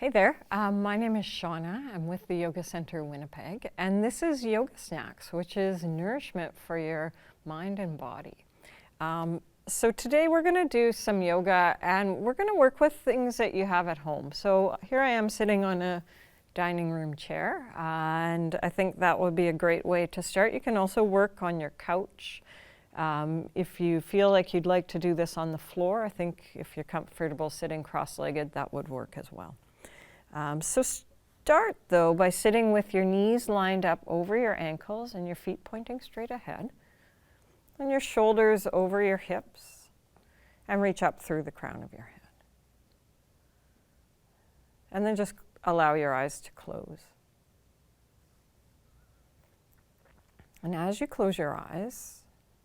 Hey there, my name is Shauna. I'm with the Yoga Center Winnipeg, and this is Yoga Snacks, which is nourishment for your mind and body. So today we're going to do some yoga, and we're going to work with things that you have at home. So here I am sitting on a dining room chair, and I think that would be a great way to start. You can also work on your couch. If you feel like you'd like to do this on the floor, I think if you're comfortable sitting cross-legged, that would work as well. So start though by sitting with your knees lined up over your ankles and your feet pointing straight ahead, and your shoulders over your hips, and reach up through the crown of your head. And then just allow your eyes to close. And as you close your eyes,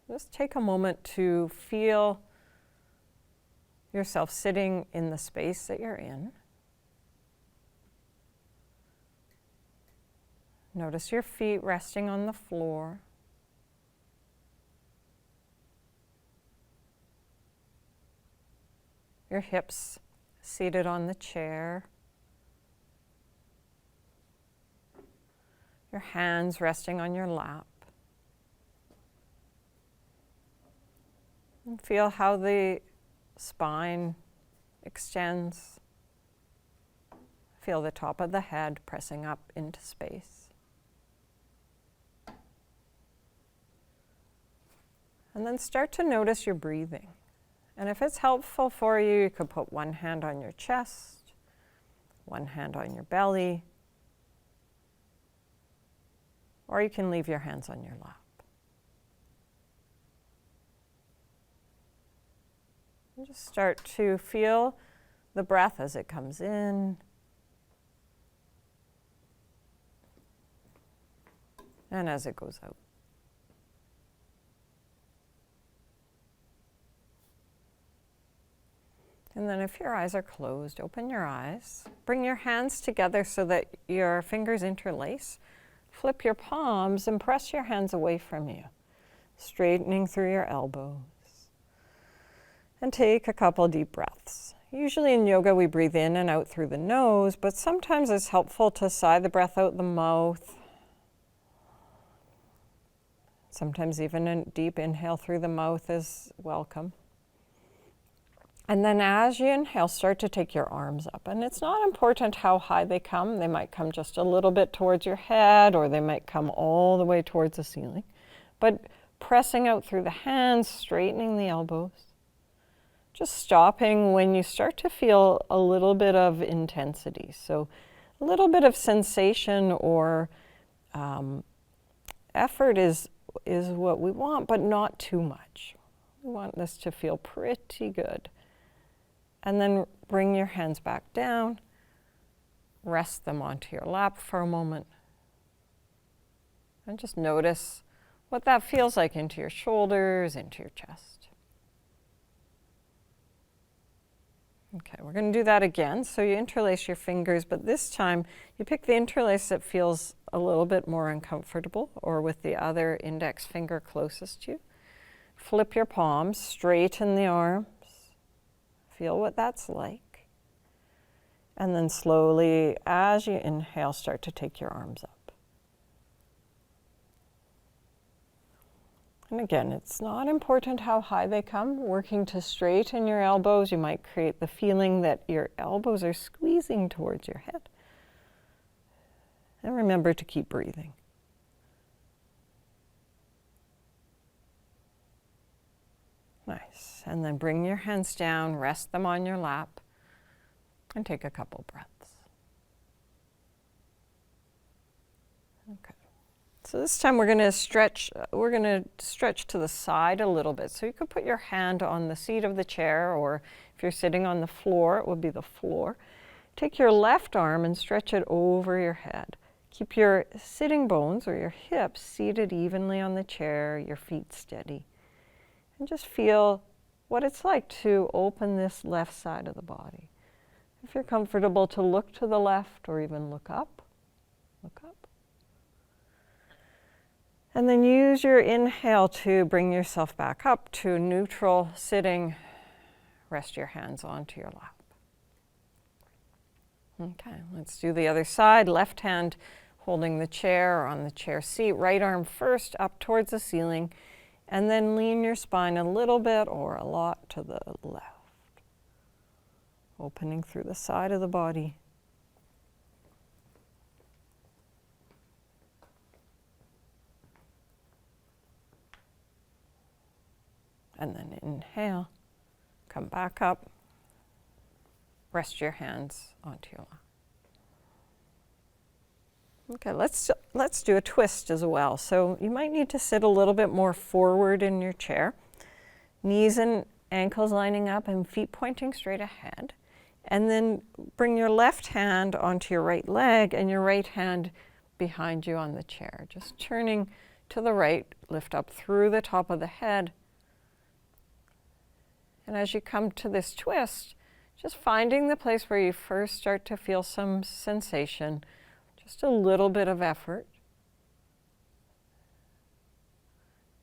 just take a moment to feel yourself sitting in the space that you're in. Notice your feet resting on the floor. Your hips seated on the chair. Your hands resting on your lap. And feel how the spine extends. Feel the top of the head pressing up into space. And then start to notice your breathing. And if it's helpful for you, you could put one hand on your chest, one hand on your belly, or you can leave your hands on your lap. And just start to feel the breath as it comes in and as it goes out. And then if your eyes are closed, open your eyes. Bring your hands together so that your fingers interlace. Flip your palms and press your hands away from you, straightening through your elbows. And take a couple deep breaths. Usually in yoga we breathe in and out through the nose, but sometimes it's helpful to sigh the breath out the mouth. Sometimes even a deep inhale through the mouth is welcome. And then as you inhale, start to take your arms up. And it's not important how high they come. They might come just a little bit towards your head, or they might come all the way towards the ceiling. But pressing out through the hands, straightening the elbows. Just stopping when you start to feel a little bit of intensity. So a little bit of sensation or effort is what we want, but not too much. We want this to feel pretty good. And then bring your hands back down, rest them onto your lap for a moment, and just notice what that feels like into your shoulders, into your chest. Okay, we're going to do that again. So you interlace your fingers, but this time you pick the interlace that feels a little bit more uncomfortable, or with the other index finger closest to you. Flip your palms, straighten the arms. Feel what that's like. And then slowly, as you inhale, start to take your arms up. And again, it's not important how high they come. Working to straighten your elbows, you might create the feeling that your elbows are squeezing towards your head. And remember to keep breathing. Nice. And then bring your hands down, rest them on your lap, and take a couple breaths. Okay. So this time we're going to stretch to the side a little bit. So you could put your hand on the seat of the chair, or if you're sitting on the floor, it would be the floor. Take your left arm and stretch it over your head. Keep your sitting bones or your hips seated evenly on the chair, your feet steady. And just feel what it's like to open this left side of the body. If you're comfortable to look to the left or even look up, look up. And then use your inhale to bring yourself back up to neutral sitting. Rest your hands onto your lap. Okay, let's do the other side. Left hand holding the chair or on the chair seat, right arm first up towards the ceiling, and then lean your spine a little bit or a lot to the left, opening through the side of the body. And then inhale, come back up, rest your hands onto your lap. Okay, let's do a twist as well. So you might need to sit a little bit more forward in your chair. Knees and ankles lining up and feet pointing straight ahead. And then bring your left hand onto your right leg and your right hand behind you on the chair. Just turning to the right, lift up through the top of the head. And as you come to this twist, just finding the place where you first start to feel some sensation, just a little bit of effort.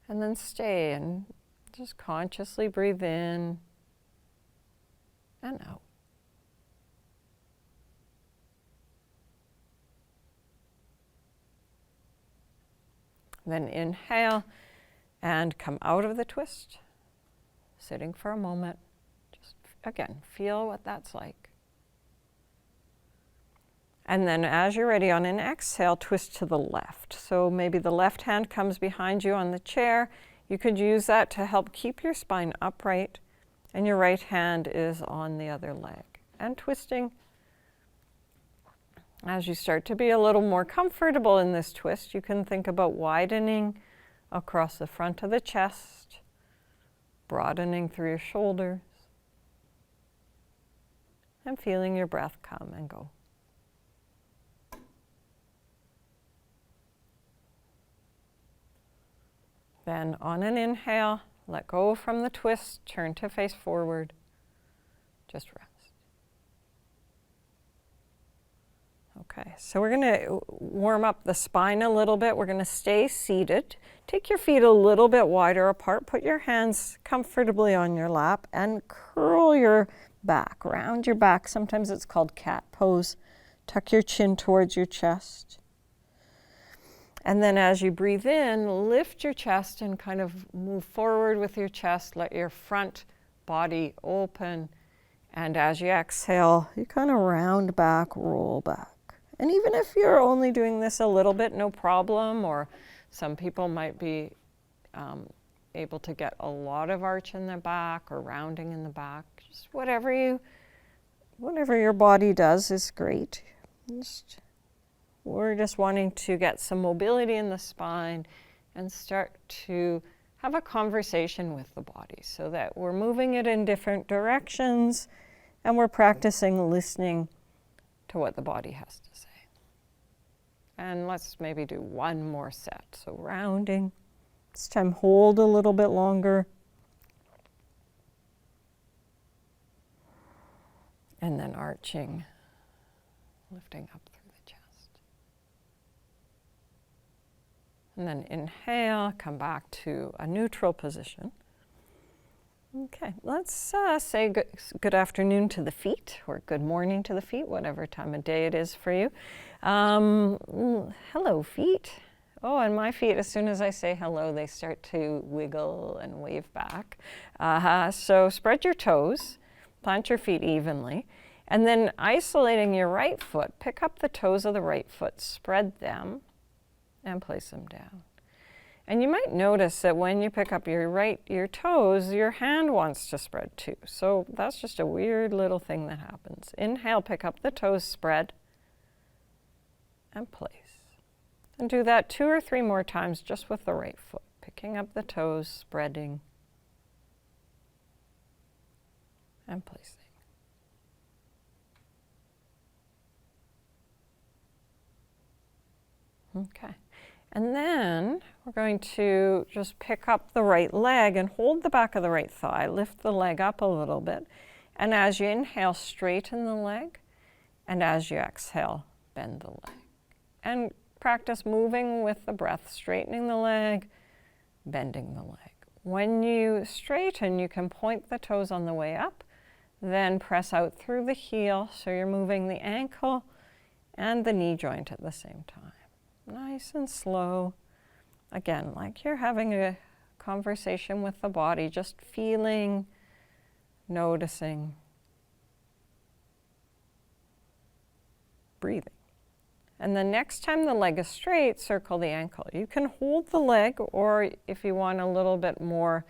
And then stay and just consciously breathe in and out. Then inhale and come out of the twist. Sitting for a moment, just again, feel what that's like. And then as you're ready, on an exhale, twist to the left. So maybe the left hand comes behind you on the chair. You could use that to help keep your spine upright, and your right hand is on the other leg. And twisting. As you start to be a little more comfortable in this twist, you can think about widening across the front of the chest, broadening through your shoulders, and feeling your breath come and go. Then on an inhale, let go from the twist, turn to face forward, just rest. Okay, so we're going to warm up the spine a little bit. We're going to stay seated. Take your feet a little bit wider apart. Put your hands comfortably on your lap and curl your back, round your back. Sometimes it's called cat pose. Tuck your chin towards your chest. And then as you breathe in, lift your chest and kind of move forward with your chest. Let your front body open. And as you exhale, you kind of round back, roll back. And even if you're only doing this a little bit, no problem, or some people might be able to get a lot of arch in the back or rounding in the back. Just whatever your body does is great. We're just wanting to get some mobility in the spine and start to have a conversation with the body so that we're moving it in different directions and we're practicing listening to what the body has to say. And let's maybe do one more set. So rounding. This time hold a little bit longer. And then arching, lifting up through the chest. And then inhale, come back to a neutral position. Okay, let's say good afternoon to the feet, or good morning to the feet, whatever time of day it is for you. Hello, feet. Oh, and my feet, as soon as I say hello, they start to wiggle and wave back. So spread your toes, plant your feet evenly, and then isolating your right foot, pick up the toes of the right foot, spread them, and place them down. And you might notice that when you pick up your toes, your hand wants to spread too. So that's just a weird little thing that happens. Inhale, pick up the toes, spread, and place. And do that 2 or 3 more times just with the right foot. Picking up the toes, spreading, and placing. Okay. And then we're going to just pick up the right leg and hold the back of the right thigh. Lift the leg up a little bit. And as you inhale, straighten the leg. And as you exhale, bend the leg. And practice moving with the breath, straightening the leg, bending the leg. When you straighten, you can point the toes on the way up Then press out through the heel, so you're moving the ankle and the knee joint at the same time. Nice and slow. Again, like you're having a conversation with the body, just feeling, noticing, breathing. And the next time the leg is straight, circle the ankle. You can hold the leg, or if you want a little bit more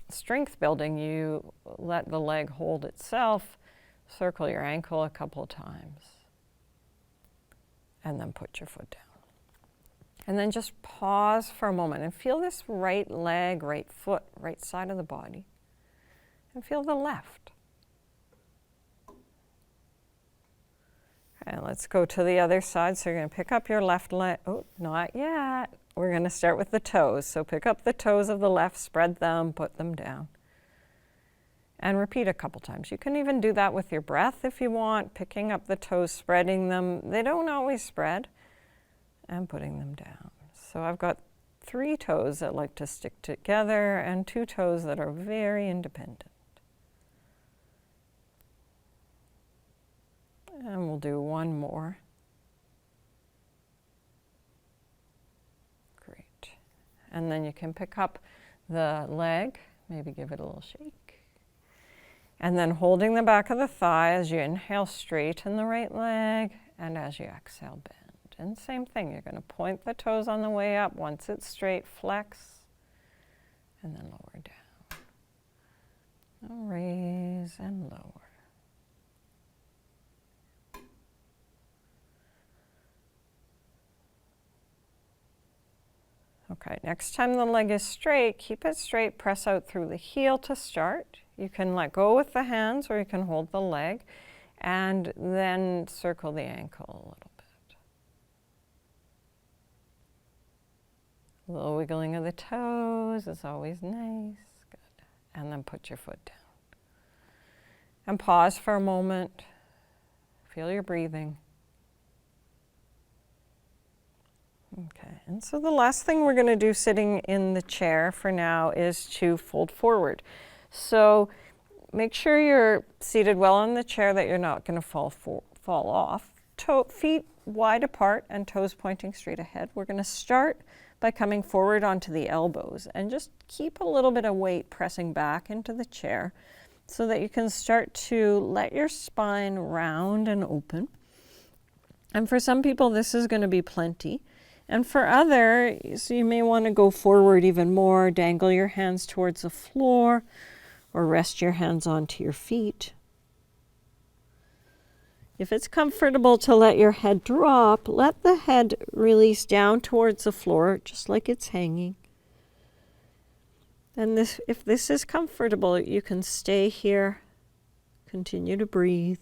strength building, you let the leg hold itself, circle your ankle a couple times, and then put your foot down. And then just pause for a moment and feel this right leg, right foot, right side of the body, and feel the left. Okay, let's go to the other side. So you're going to pick up your left leg. Oh, not yet. We're going to start with the toes. So pick up the toes of the left, spread them, put them down. And repeat a couple times. You can even do that with your breath if you want, picking up the toes, spreading them. They don't always spread. And putting them down. So I've got 3 toes that like to stick together and 2 toes that are very independent. And we'll do one more. Great. And then you can pick up the leg, maybe give it a little shake. And then holding the back of the thigh as you inhale, straighten the right leg, and as you exhale, bend. And same thing, you're going to point the toes on the way up. Once it's straight, flex, and then lower down. And raise and lower. Okay, next time the leg is straight, keep it straight, press out through the heel to start. You can let go with the hands, or you can hold the leg, and then circle the ankle a little bit. A little wiggling of the toes is always nice. Good. And then put your foot down. And pause for a moment. Feel your breathing. Okay, and so the last thing we're going to do sitting in the chair for now is to fold forward. So make sure you're seated well in the chair, that you're not going to fall off. Feet wide apart and toes pointing straight ahead. We're going to start by coming forward onto the elbows and just keep a little bit of weight pressing back into the chair so that you can start to let your spine round and open. And for some people, this is going to be plenty. And for others, you may want to go forward even more, dangle your hands towards the floor, or rest your hands onto your feet. If it's comfortable to let your head drop, let the head release down towards the floor, just like it's hanging. And if this is comfortable, you can stay here, continue to breathe.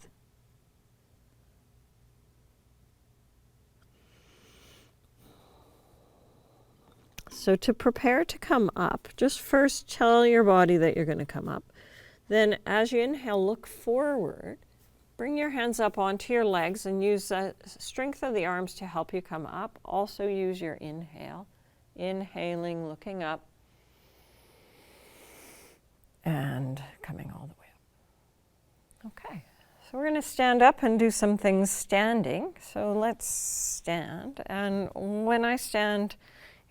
So to prepare to come up, just first tell your body that you're going to come up. Then as you inhale, look forward. Bring your hands up onto your legs and use the strength of the arms to help you come up. Also use your inhale. Inhaling, looking up, and coming all the way up. Okay, so we're going to stand up and do some things standing. So let's stand. And when I stand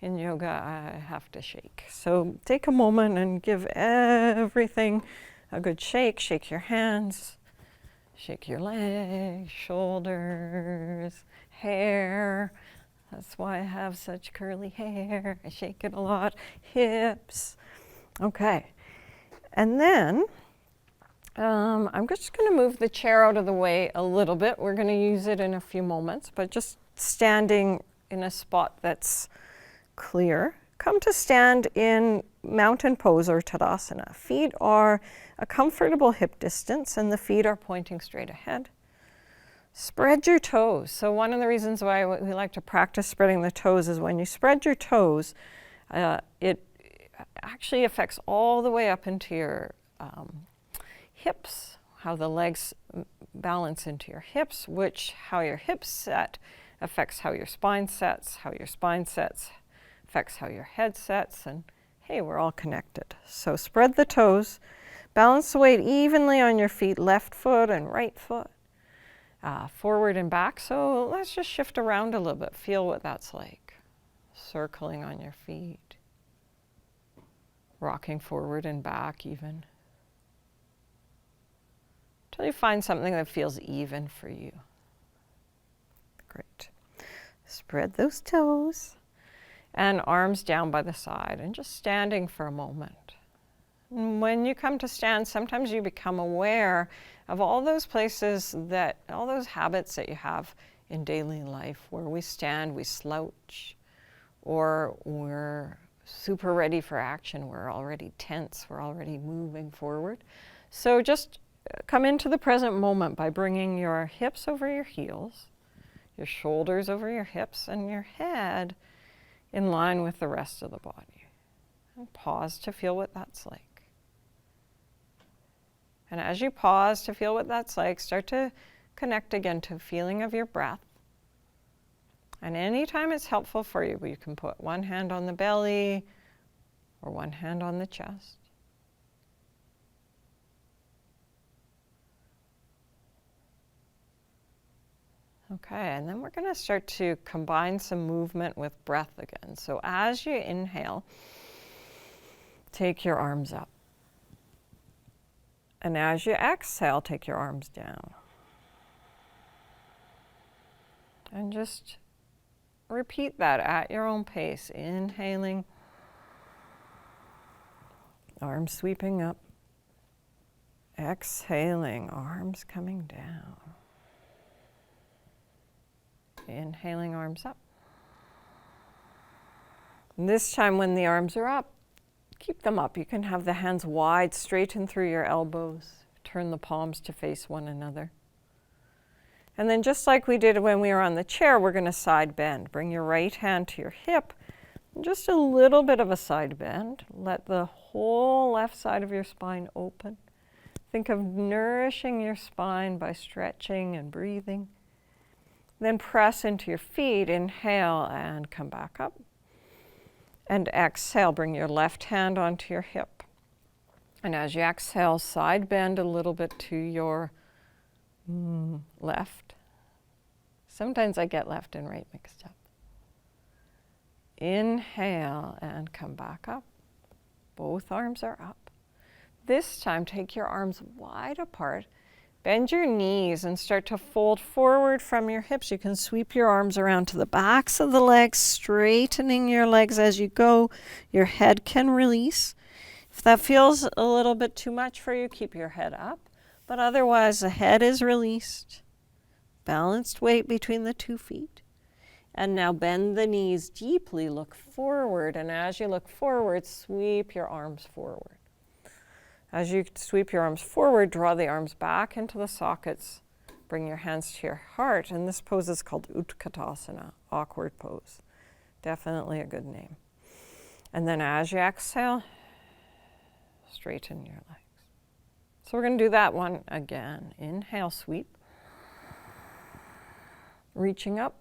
in yoga, I have to shake. So take a moment and give everything a good shake. Shake your hands. Shake your legs, shoulders, hair. That's why I have such curly hair. I shake it a lot. Hips. Okay. And then I'm just going to move the chair out of the way a little bit. We're going to use it in a few moments, but just standing in a spot that's clear. Come to stand in mountain pose or Tadasana. Feet are a comfortable hip distance and the feet are pointing straight ahead. Spread your toes. So one of the reasons why we like to practice spreading the toes is when you spread your toes, it actually affects all the way up into your hips, how the legs balance into your hips, how your hips set affects how your spine sets, affects how your head sets, and hey, we're all connected. So spread the toes, Balance the weight evenly on your feet, left foot and right foot, forward and back. So let's just shift around a little bit. Feel what that's like. Circling on your feet, rocking forward and back even, until you find something that feels even for you. Great. Spread those toes and arms down by the side and just standing for a moment. And when you come to stand, sometimes you become aware of all those places all those habits that you have in daily life where we stand, we slouch, or we're super ready for action. We're already tense, we're already moving forward. So just come into the present moment by bringing your hips over your heels, your shoulders over your hips, and your head in line with the rest of the body. And pause to feel what that's like. And as you pause to feel what that's like, start to connect again to feeling of your breath. And anytime it's helpful for you, you can put one hand on the belly or one hand on the chest. Okay, and then we're going to start to combine some movement with breath again. So as you inhale, take your arms up. And as you exhale, take your arms down. And just repeat that at your own pace. Inhaling, arms sweeping up. Exhaling, arms coming down. Inhaling, arms up. And this time when the arms are up, keep them up. You can have the hands wide, straighten through your elbows. Turn the palms to face one another. And then just like we did when we were on the chair, we're going to side bend. Bring your right hand to your hip. Just a little bit of a side bend. Let the whole left side of your spine open. Think of nourishing your spine by stretching and breathing. Then press into your feet. Inhale and come back up. And exhale, bring your left hand onto your hip. And as you exhale, side bend a little bit to your left. Sometimes I get left and right mixed up. Inhale and come back up. Both arms are up. This time, take your arms wide apart. Bend your knees and start to fold forward from your hips. You can sweep your arms around to the backs of the legs, straightening your legs as you go. Your head can release. If that feels a little bit too much for you, keep your head up. But otherwise, the head is released. Balanced weight between the 2 feet. And now bend the knees deeply, look forward. And as you look forward, sweep your arms forward. As you sweep your arms forward, draw the arms back into the sockets. Bring your hands to your heart. And this pose is called Utkatasana, awkward pose. Definitely a good name. And then as you exhale, straighten your legs. So we're going to do that one again. Inhale, sweep. Reaching up.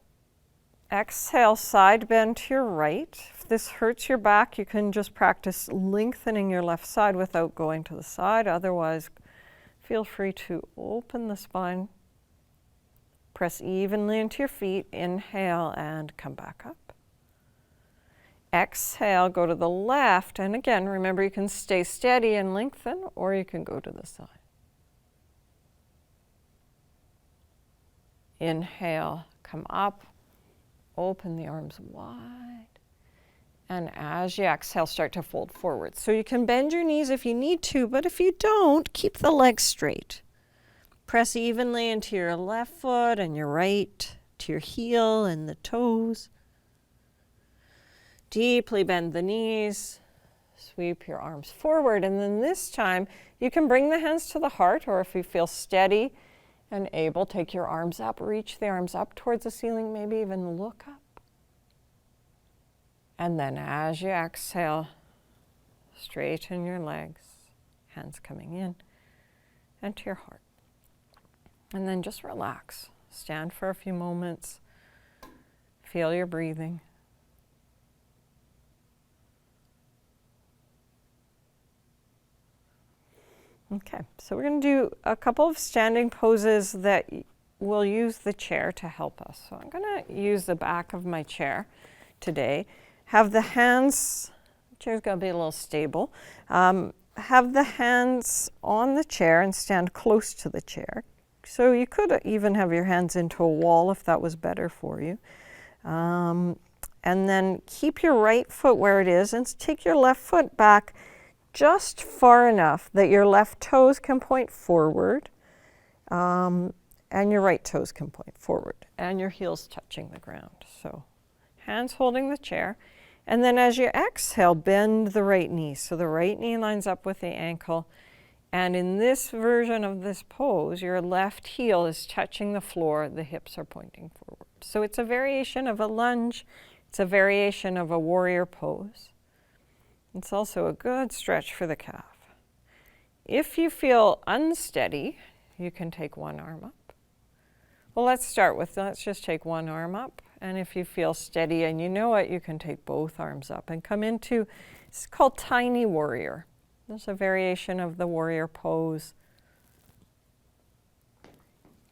Exhale, side bend to your right. If this hurts your back, you can just practice lengthening your left side without going to the side. Otherwise, feel free to open the spine. Press evenly into your feet. Inhale and come back up. Exhale, go to the left. And again, remember you can stay steady and lengthen, or you can go to the side. Inhale, come up. Open the arms wide. And as you exhale, start to fold forward. So you can bend your knees if you need to, but if you don't, keep the legs straight. Press evenly into your left foot and your right, to your heel and the toes. Deeply bend the knees. Sweep your arms forward. And then this time, you can bring the hands to the heart, or if you feel steady and able, take your arms up, reach the arms up towards the ceiling, maybe even look up. And then as you exhale, straighten your legs, hands coming in, and to your heart. And then just relax. Stand for a few moments. Feel your breathing. Okay, so we're going to do a couple of standing poses that will use the chair to help us. So I'm going to use the back of my chair today. Have the hands, the chair's got to be a little stable. Have the hands on the chair and stand close to the chair. So you could even have your hands into a wall if that was better for you. And then keep your right foot where it is and take your left foot back just far enough that your left toes can point forward, and your right toes can point forward, and your heels touching the ground. So hands holding the chair. And then as you exhale, bend the right knee. So the right knee lines up with the ankle. And in this version of this pose, your left heel is touching the floor, the hips are pointing forward. So it's a variation of a lunge. It's a variation of a warrior pose. It's also a good stretch for the calf. If you feel unsteady, you can take one arm up. Well, let's just take one arm up. And if you feel steady and you know it, you can take both arms up and come into, it's called tiny warrior. There's a variation of the warrior pose.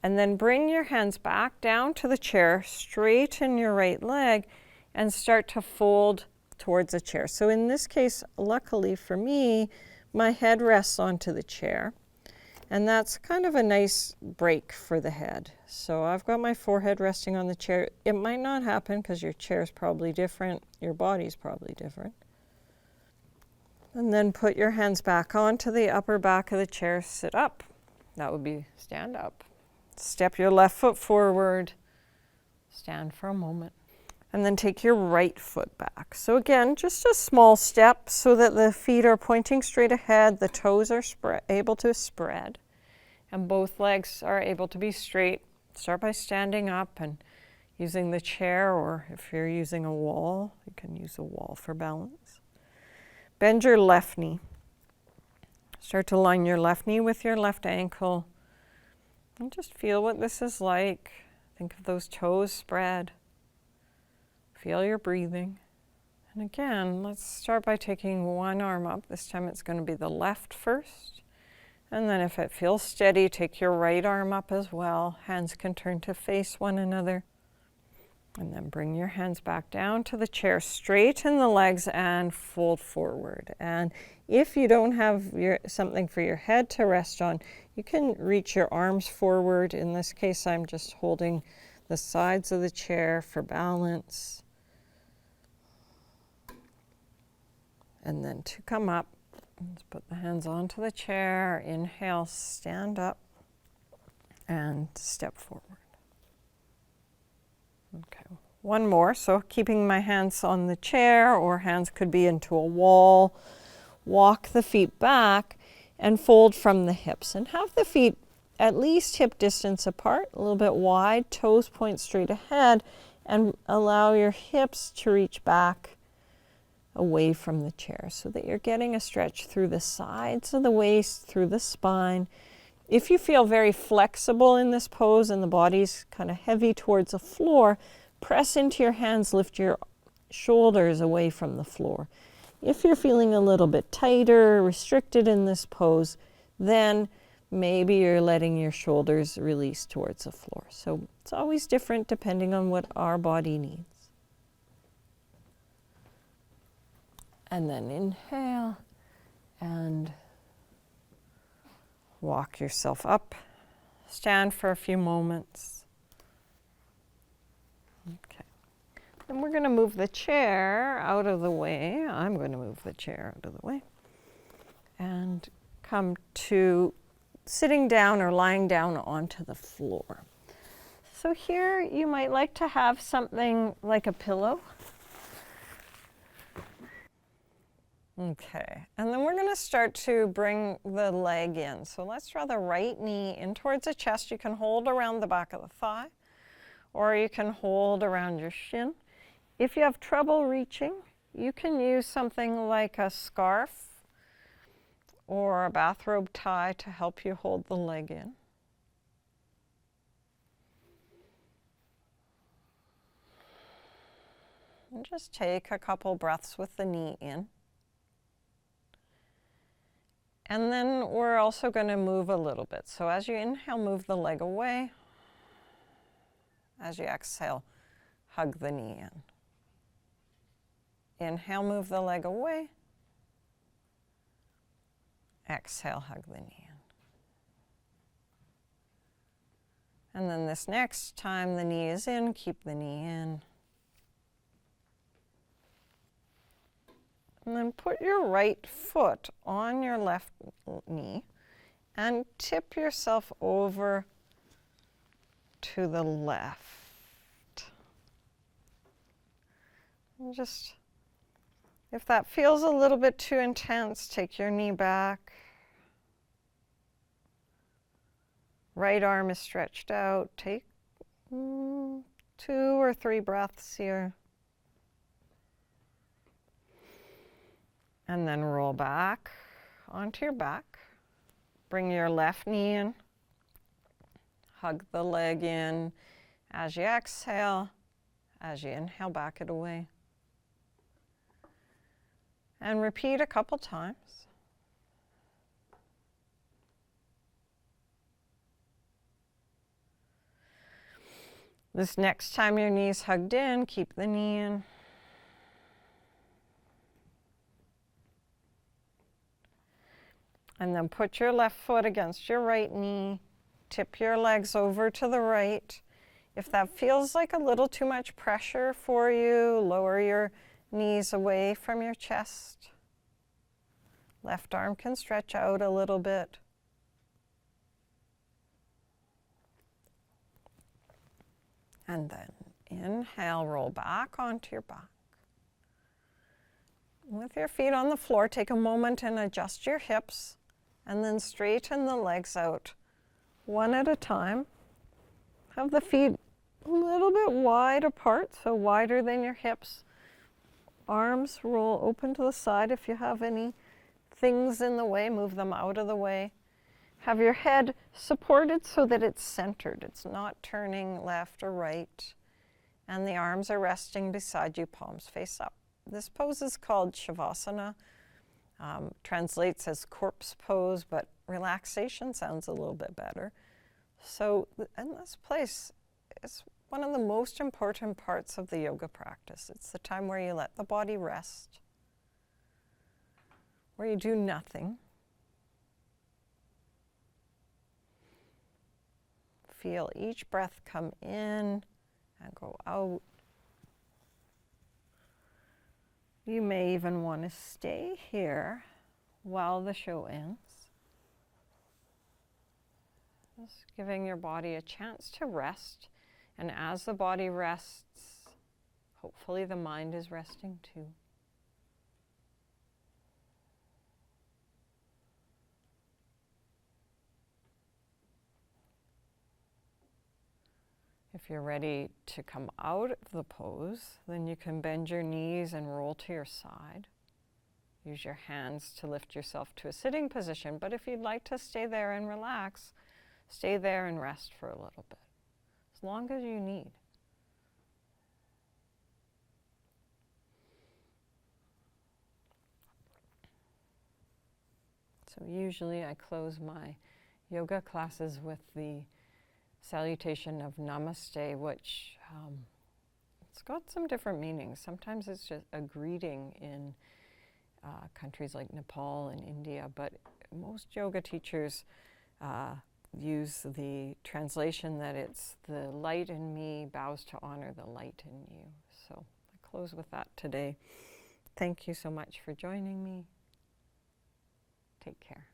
And then bring your hands back down to the chair, straighten your right leg, and start to fold towards the chair. So in this case, luckily for me, my head rests onto the chair. And that's kind of a nice break for the head. So I've got my forehead resting on the chair. It might not happen because your chair is probably different, your body's probably different. And then put your hands back onto the upper back of the chair, sit up. That would be stand up. Step your left foot forward, stand for a moment. And then take your right foot back. So again, just a small step so that the feet are pointing straight ahead, the toes are able to spread, and both legs are able to be straight. Start by standing up and using the chair, or if you're using a wall, you can use a wall for balance. Bend your left knee. Start to line your left knee with your left ankle. And just feel what this is like. Think of those toes spread. Feel your breathing. And again, let's start by taking one arm up. This time it's going to be the left first. And then if it feels steady, take your right arm up as well. Hands can turn to face one another. And then bring your hands back down to the chair, straighten the legs and fold forward. And if you don't have something for your head to rest on, you can reach your arms forward. In this case, I'm just holding the sides of the chair for balance. And then to come up, let's put the hands onto the chair, inhale, stand up, and step forward. Okay, one more. So keeping my hands on the chair, or hands could be into a wall. Walk the feet back and fold from the hips. And have the feet at least hip distance apart, a little bit wide, toes point straight ahead, and allow your hips to reach back away from the chair so that you're getting a stretch through the sides of the waist, through the spine. If you feel very flexible in this pose and the body's kind of heavy towards the floor, press into your hands, lift your shoulders away from the floor. If you're feeling a little bit tighter, restricted in this pose, then maybe you're letting your shoulders release towards the floor. So it's always different depending on what our body needs. And then inhale and walk yourself up. Stand for a few moments. Okay. Then we're going to move the chair out of the way. I'm going to move the chair out of the way. And come to sitting down or lying down onto the floor. So here you might like to have something like a pillow. Okay, and then we're going to start to bring the leg in. So let's draw the right knee in towards the chest. You can hold around the back of the thigh, or you can hold around your shin. If you have trouble reaching, you can use something like a scarf or a bathrobe tie to help you hold the leg in. And just take a couple breaths with the knee in. And then we're also going to move a little bit. So as you inhale, move the leg away. As you exhale, hug the knee in. Inhale, move the leg away. Exhale, hug the knee in. And then this next time the knee is in, keep the knee in. And then put your right foot on your left knee and tip yourself over to the left. And just, if that feels a little bit too intense, take your knee back. Right arm is stretched out. Take 2 or 3 breaths here. And then roll back onto your back. Bring your left knee in. Hug the leg in as you exhale. As you inhale, back it away. And repeat a couple times. This next time your knee's hugged in, keep the knee in. And then put your left foot against your right knee. Tip your legs over to the right. If that feels like a little too much pressure for you, lower your knees away from your chest. Left arm can stretch out a little bit. And then inhale, roll back onto your back. With your feet on the floor, take a moment and adjust your hips, and then straighten the legs out one at a time. Have the feet a little bit wide apart, so wider than your hips. Arms roll open to the side. If you have any things in the way, move them out of the way. Have your head supported so that it's centered. It's not turning left or right. And the arms are resting beside you, palms face up. This pose is called Shavasana. Translates as corpse pose, but relaxation sounds a little bit better. So in this place, it's one of the most important parts of the yoga practice. It's the time where you let the body rest, where you do nothing. Feel each breath come in and go out. You may even want to stay here while the show ends. Just giving your body a chance to rest. And as the body rests, hopefully the mind is resting too. If you're ready to come out of the pose, then you can bend your knees and roll to your side. Use your hands to lift yourself to a sitting position, but if you'd like to stay there and relax, stay there and rest for a little bit, as long as you need. So usually I close my yoga classes with the salutation of Namaste, which it's got some different meanings. Sometimes it's just a greeting in countries like Nepal and India, but most yoga teachers use the translation that it's the light in me bows to honor the light in you. So I close with that today. Thank you so much for joining me. Take care.